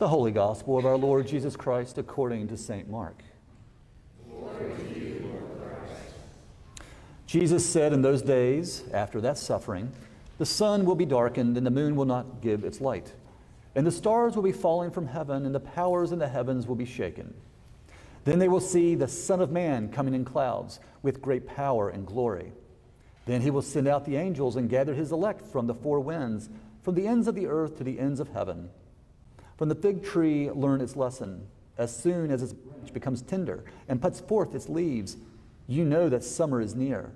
The Holy Gospel of our Lord Jesus Christ according to St. Mark. Glory to you, Lord Christ. Jesus said in those days, after that suffering, the sun will be darkened and the moon will not give its light, and the stars will be falling from heaven, and the powers in the heavens will be shaken. Then they will see the Son of Man coming in clouds with great power and glory. Then he will send out the angels and gather his elect from the four winds, from the ends of the earth to the ends of heaven. From the fig tree learn its lesson. As soon as its branch becomes tender and puts forth its leaves, you know that summer is near.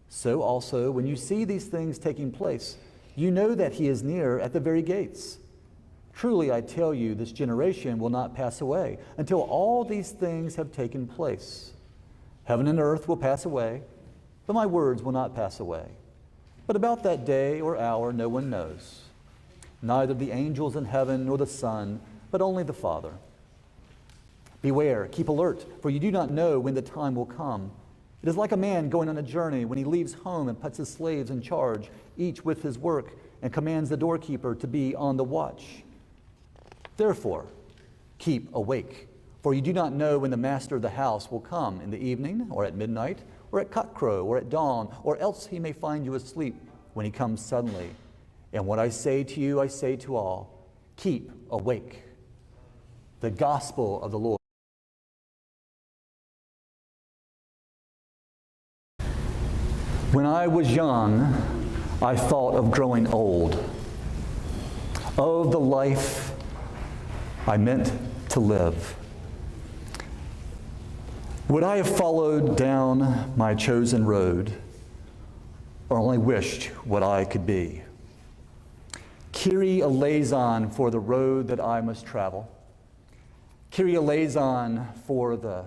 So also, when you see these things taking place, you know that he is near at the very gates. Truly, I tell you, this generation will not pass away until all these things have taken place. Heaven and earth will pass away, but my words will not pass away. But about that day or hour no one knows, neither the angels in heaven nor the Son, but only the Father. Beware, keep alert, for you do not know when the time will come. It is like a man going on a journey when he leaves home and puts his slaves in charge, each with his work, and commands the doorkeeper to be on the watch. Therefore, keep awake, for you do not know when the master of the house will come, in the evening, or at midnight, or at cockcrow, or at dawn, or else he may find you asleep when he comes suddenly. And what I say to you, I say to all, keep awake. The Gospel of the Lord. When I was young, I thought of growing old, of the life I meant to live. Would I have followed down my chosen road, or only wished what I could be? Kyrie Eleison for the road that I must travel. Kyrie Eleison for the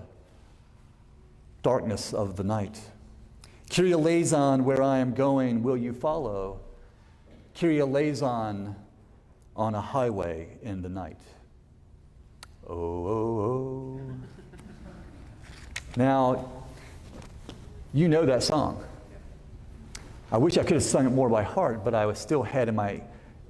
darkness of the night. Kyrie Eleison, where I am going, will you follow? Kyrie Eleison on a highway in the night. Oh, oh, oh. Now, you know that song. I wish I could have sung it more by heart, but I still had in my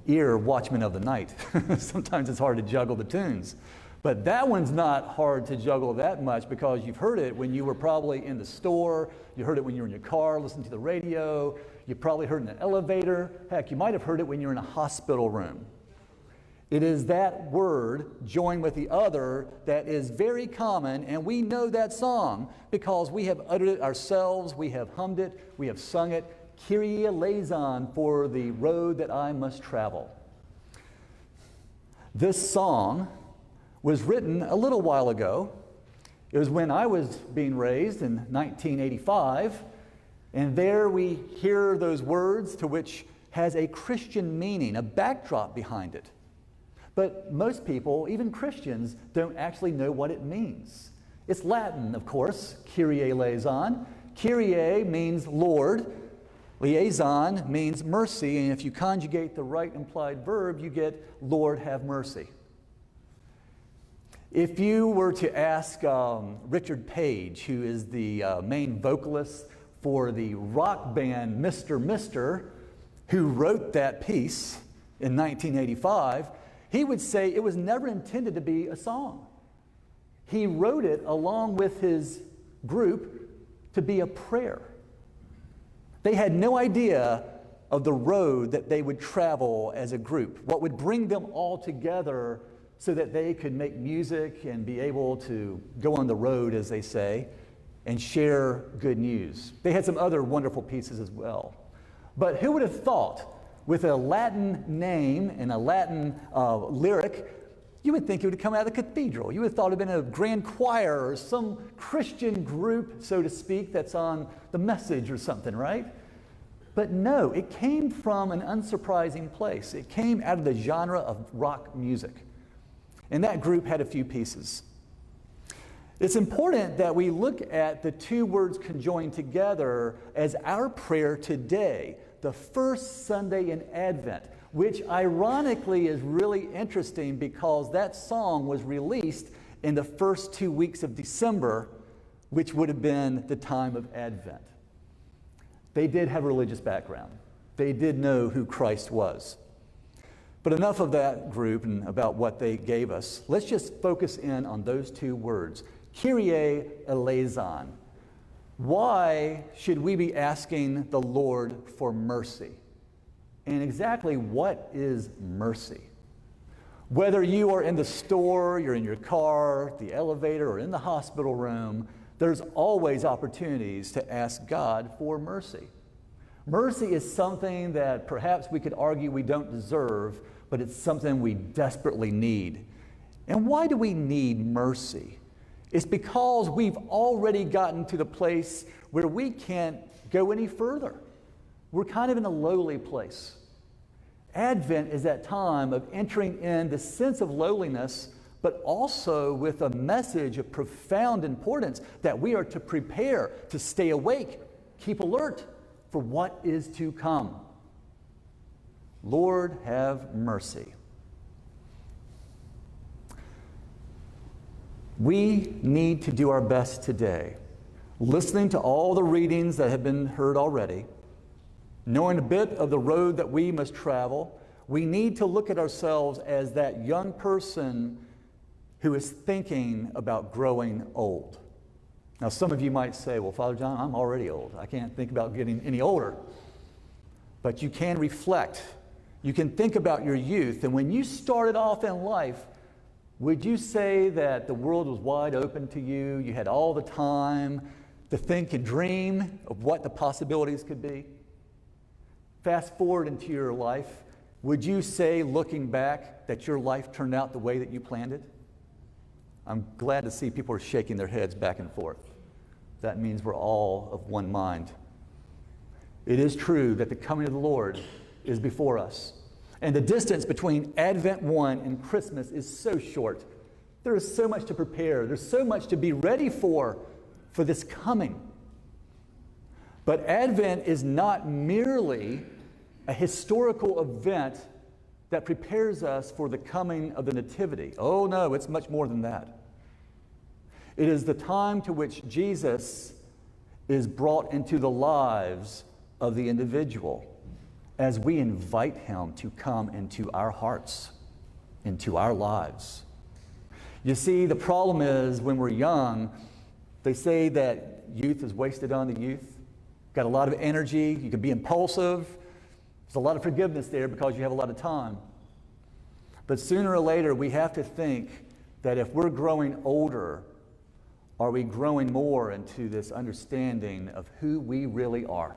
ear Watchman of the Night. Sometimes it's hard to juggle the tunes. But that one's not hard to juggle that much because you've heard it when you were probably in the store, you heard it when you were in your car listening to the radio, you probably heard it in an elevator, heck, you might have heard it when you were in a hospital room. It is that word joined with the other that is very common, and we know that song because we have uttered it ourselves, we have hummed it, we have sung it. Kyrie Eleison for the road that I must travel. This song was written a little while ago. It was when I was being raised in 1985, and there we hear those words to which has a Christian meaning, a backdrop behind it. But most people, even Christians, don't actually know what it means. It's Latin, of course, Kyrie Eleison. Kyrie means Lord. Liaison means mercy, and if you conjugate the right implied verb, you get Lord have mercy. If you were to ask Richard Page, who is the main vocalist for the rock band Mr. Mister, who wrote that piece in 1985, he would say it was never intended to be a song. He wrote it along with his group to be a prayer. They had no idea of the road that they would travel as a group, what would bring them all together so that they could make music and be able to go on the road, as they say, and share good news. They had some other wonderful pieces as well. But who would have thought, with a Latin name and a Latin lyric, you would think it would come out of the cathedral. You would have thought it would have been a grand choir or some Christian group, so to speak, that's on the Message or something, right? But no, it came from an unsurprising place. It came out of the genre of rock music. And that group had a few pieces. It's important that we look at the two words conjoined together as our prayer today, the first Sunday in Advent, which ironically is really interesting because that song was released in the first 2 weeks of December, which would have been the time of Advent. They did have a religious background. They did know who Christ was. But enough of that group and about what they gave us. Let's just focus in on those two words, Kyrie Eleison. Why should we be asking the Lord for mercy? And exactly what is mercy? Whether you are in the store, you're in your car, the elevator, or in the hospital room, there's always opportunities to ask God for mercy. Mercy is something that perhaps we could argue we don't deserve, but it's something we desperately need. And why do we need mercy? It's because we've already gotten to the place where we can't go any further. We're kind of in a lowly place. Advent is that time of entering in the sense of lowliness, but also with a message of profound importance that we are to prepare, to stay awake, keep alert for what is to come. Lord, have mercy. We need to do our best today, listening to all the readings that have been heard already, knowing a bit of the road that we must travel. We need to look at ourselves as that young person who is thinking about growing old. Now, some of you might say, well, Father John, I'm already old. I can't think about getting any older. But you can reflect. You can think about your youth. And when you started off in life, would you say that the world was wide open to you? You had all the time to think and dream of what the possibilities could be? Fast forward into your life, would you say, looking back, that your life turned out the way that you planned it? I'm glad to see people are shaking their heads back and forth. That means we're all of one mind. It is true that the coming of the Lord is before us. And the distance between Advent 1 and Christmas is so short. There is so much to prepare. There's so much to be ready for this coming. But Advent is not merely a historical event that prepares us for the coming of the Nativity. Oh no, it's much more than that. It is the time to which Jesus is brought into the lives of the individual as we invite him to come into our hearts, into our lives. You see, the problem is when we're young, they say that youth is wasted on the youth. Got a lot of energy, you can be impulsive. There's a lot of forgiveness there because you have a lot of time. But sooner or later, we have to think that if we're growing older, are we growing more into this understanding of who we really are?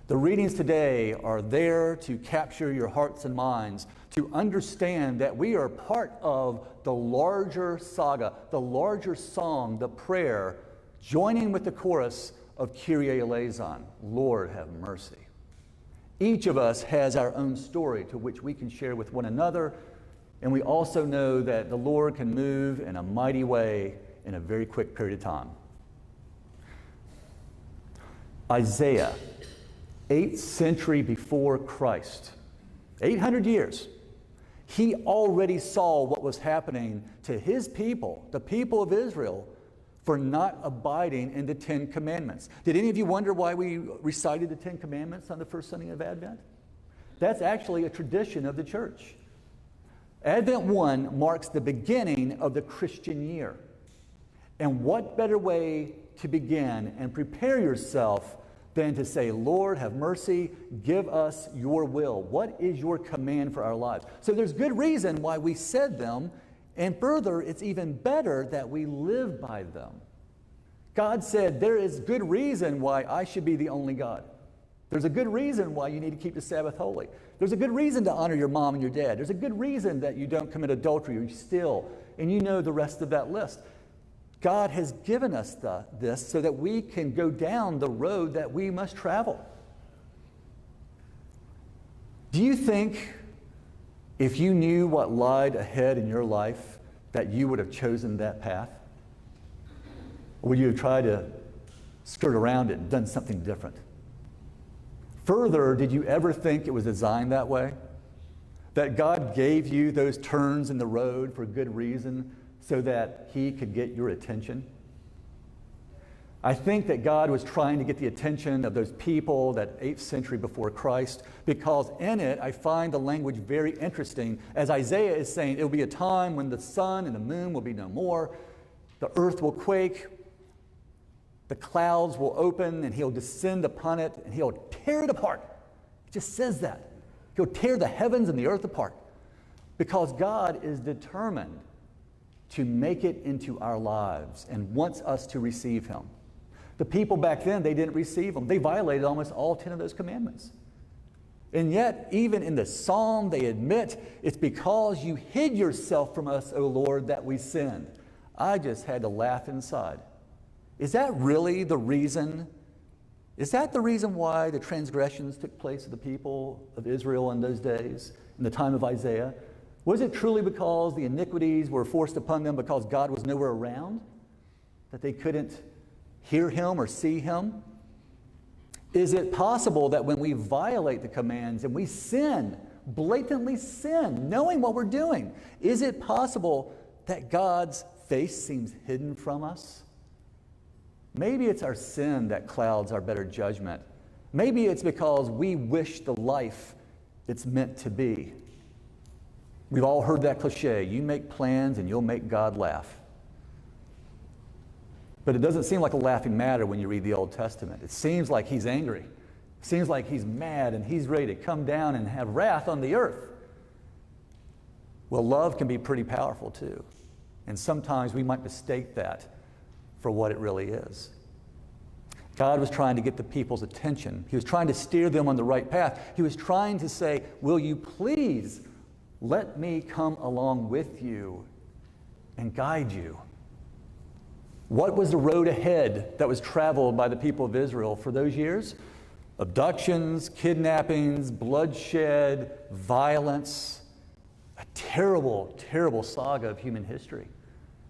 The readings today are there to capture your hearts and minds, to understand that we are part of the larger saga, the larger song, the prayer, joining with the chorus of Kyrie Eleison, Lord have mercy. Each of us has our own story to which we can share with one another, and we also know that the Lord can move in a mighty way in a very quick period of time. Isaiah, 8th century before Christ, 800 years, he already saw what was happening to his people, the people of Israel, for not abiding in the Ten Commandments. Did any of you wonder why we recited the Ten Commandments on the first Sunday of Advent? That's actually a tradition of the church. Advent 1 marks the beginning of the Christian year. And what better way to begin and prepare yourself than to say, Lord, have mercy, give us your will. What is your command for our lives? So there's good reason why we said them, and further, it's even better that we live by them. God said there is good reason why I should be the only God. There's a good reason why you need to keep the Sabbath holy. There's a good reason to honor your mom and your dad. There's a good reason that you don't commit adultery or you steal, and you know the rest of that list. God has given us this so that we can go down the road that we must travel. Do you think if you knew what lied ahead in your life that you would have chosen that path? Or would you have tried to skirt around it and done something different? Further, did you ever think it was designed that way? That God gave you those turns in the road for good reason so that he could get your attention? I think that God was trying to get the attention of those people that 8th century before Christ, because in it I find the language very interesting. As Isaiah is saying, it will be a time when the sun and the moon will be no more, the earth will quake, the clouds will open, and he'll descend upon it, and he'll tear it apart. It just says that. He'll tear the heavens and the earth apart, because God is determined to make it into our lives and wants us to receive him. The people back then, they didn't receive him. They violated almost all 10 of those commandments. And yet, even in the psalm, they admit, it's because you hid yourself from us, O Lord, that we sinned. I just had to laugh inside. Is that really the reason? Is that the reason why the transgressions took place of the people of Israel in those days, in the time of Isaiah? Was it truly because the iniquities were forced upon them because God was nowhere around? That they couldn't hear him or see him? Is it possible that when we violate the commands and we sin, blatantly sin, knowing what we're doing, is it possible that God's face seems hidden from us? Maybe it's our sin that clouds our better judgment. Maybe it's because we wish the life it's meant to be. We've all heard that cliche, you make plans and you'll make God laugh. But it doesn't seem like a laughing matter when you read the Old Testament. It seems like he's angry. It seems like he's mad and he's ready to come down and have wrath on the earth. Well, love can be pretty powerful too. And sometimes we might mistake that for what it really is. God was trying to get the people's attention. He was trying to steer them on the right path. He was trying to say, will you please let me come along with you and guide you? What was the road ahead that was traveled by the people of Israel for those years? Abductions, kidnappings, bloodshed, violence, a terrible, terrible saga of human history.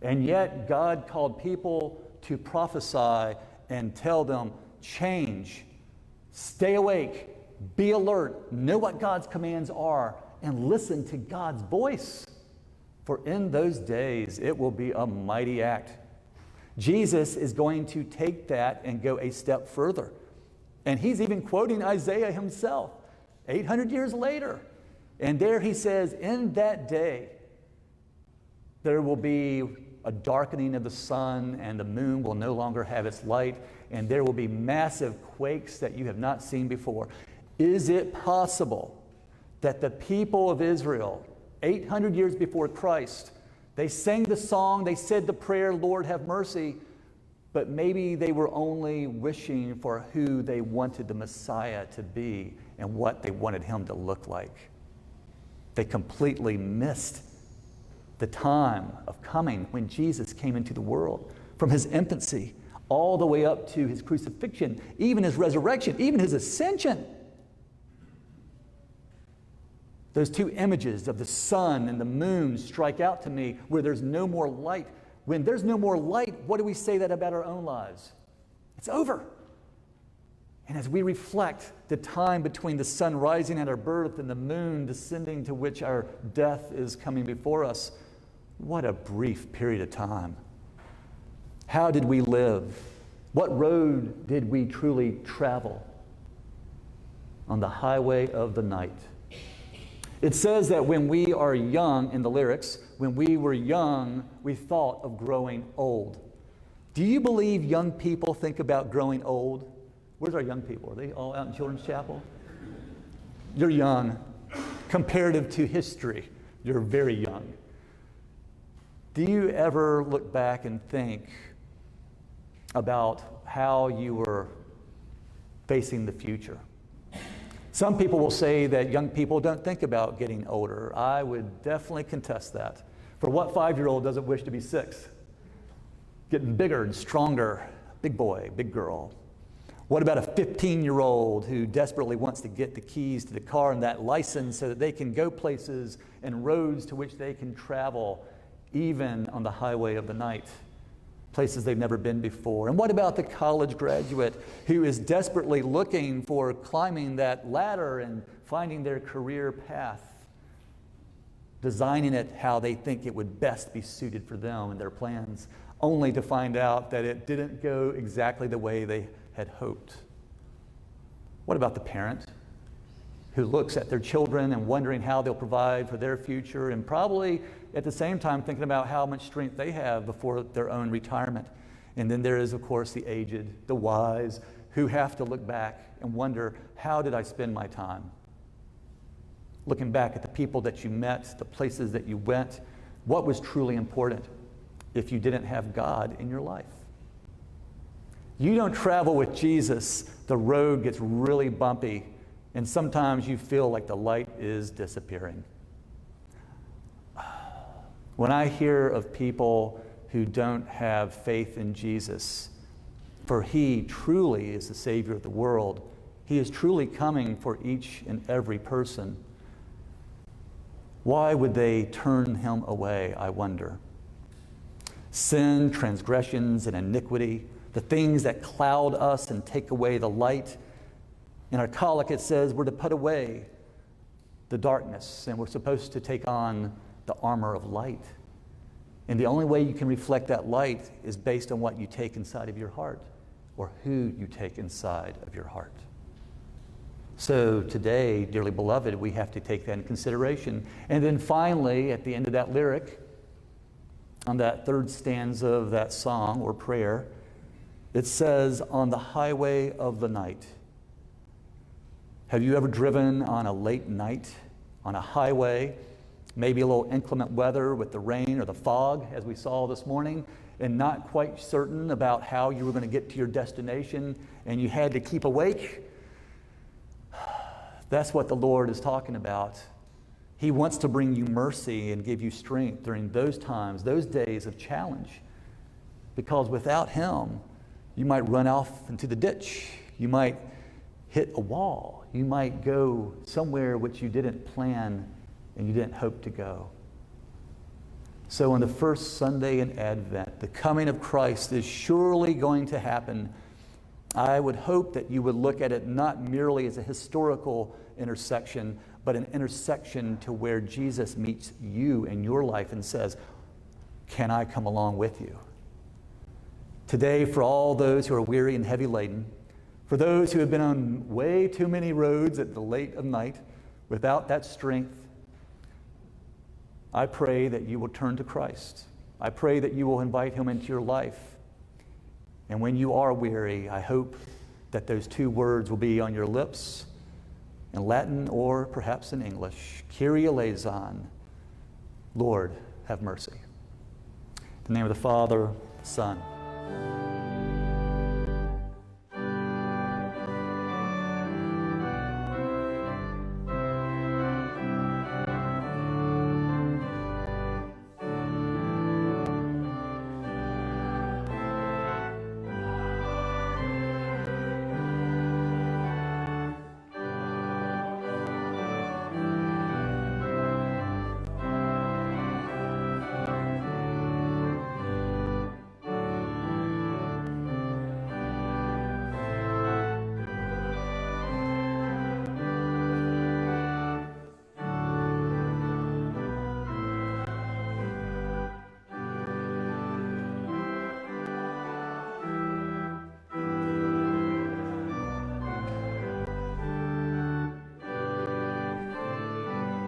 And yet God called people to prophesy and tell them, change, stay awake, be alert, know what God's commands are, and listen to God's voice. For in those days it will be a mighty act. Jesus is going to take that and go a step further. And he's even quoting Isaiah himself, 800 years later. And there he says, in that day, there will be a darkening of the sun, and the moon will no longer have its light, and there will be massive quakes that you have not seen before. Is it possible that the people of Israel, 800 years before Christ, they sang the song, they said the prayer, Lord have mercy, but maybe they were only wishing for who they wanted the Messiah to be and what they wanted him to look like. They completely missed the time of coming when Jesus came into the world, from his infancy all the way up to his crucifixion, even his resurrection, even his ascension. Those two images of the sun and the moon strike out to me where there's no more light. When there's no more light, what do we say that about our own lives? It's over. And as we reflect the time between the sun rising at our birth and the moon descending to which our death is coming before us, what a brief period of time. How did we live? What road did we truly travel? On the highway of the night. It says that when we are young, in the lyrics, when we were young, we thought of growing old. Do you believe young people think about growing old? Where's our young people? Are they all out in Children's Chapel? You're young. Comparative to history, you're very young. Do you ever look back and think about how you were facing the future? Some people will say that young people don't think about getting older. I would definitely contest that. For what 5-year-old doesn't wish to be 6? Getting bigger and stronger, big boy, big girl. What about a 15-year-old who desperately wants to get the keys to the car and that license so that they can go places and roads to which they can travel, even on the highway of the night? Places they've never been before. And what about the college graduate who is desperately looking for climbing that ladder and finding their career path, designing it how they think it would best be suited for them and their plans? only to find out that it didn't go exactly the way they had hoped. What about the parent who looks at their children and wondering how they'll provide for their future, and probably at the same time thinking about how much strength they have before their own retirement? And then there is, of course, the aged, the wise, who have to look back and wonder, how did I spend my time? Looking back at the people that you met, the places that you went, what was truly important if you didn't have God in your life? You don't travel with Jesus, the road gets really bumpy, and sometimes you feel like the light is disappearing. When I hear of people who don't have faith in Jesus, for He truly is the Savior of the world, He is truly coming for each and every person, why would they turn Him away, I wonder? Sin, transgressions, and iniquity, the things that cloud us and take away the light. In our collect it says we're to put away the darkness and we're supposed to take on the armor of light. And the only way you can reflect that light is based on what you take inside of your heart, or who you take inside of your heart. So today, dearly beloved, we have to take that in consideration. And then finally, at the end of that lyric, on that third stanza of that song or prayer, it says, on the highway of the night. Have you ever driven on a late night on a highway, maybe a little inclement weather with the rain or the fog, as we saw this morning, and not quite certain about how you were going to get to your destination, and you had to keep awake? That's what the Lord is talking about. He wants to bring you mercy and give you strength during those times, those days of challenge. Because without Him, you might run off into the ditch. You might hit a wall. You might go somewhere which you didn't plan and you didn't hope to go. So on the first Sunday in Advent, the coming of Christ is surely going to happen. I would hope that you would look at it not merely as a historical intersection, but an intersection to where Jesus meets you in your life and says, can I come along with you? Today, for all those who are weary and heavy laden, for those who have been on way too many roads at the late of night without that strength, I pray that you will turn to Christ. I pray that you will invite Him into your life. And when you are weary, I hope that those two words will be on your lips in Latin or perhaps in English. Kyrie Eleison, Lord, have mercy. In the name of the Father, Son,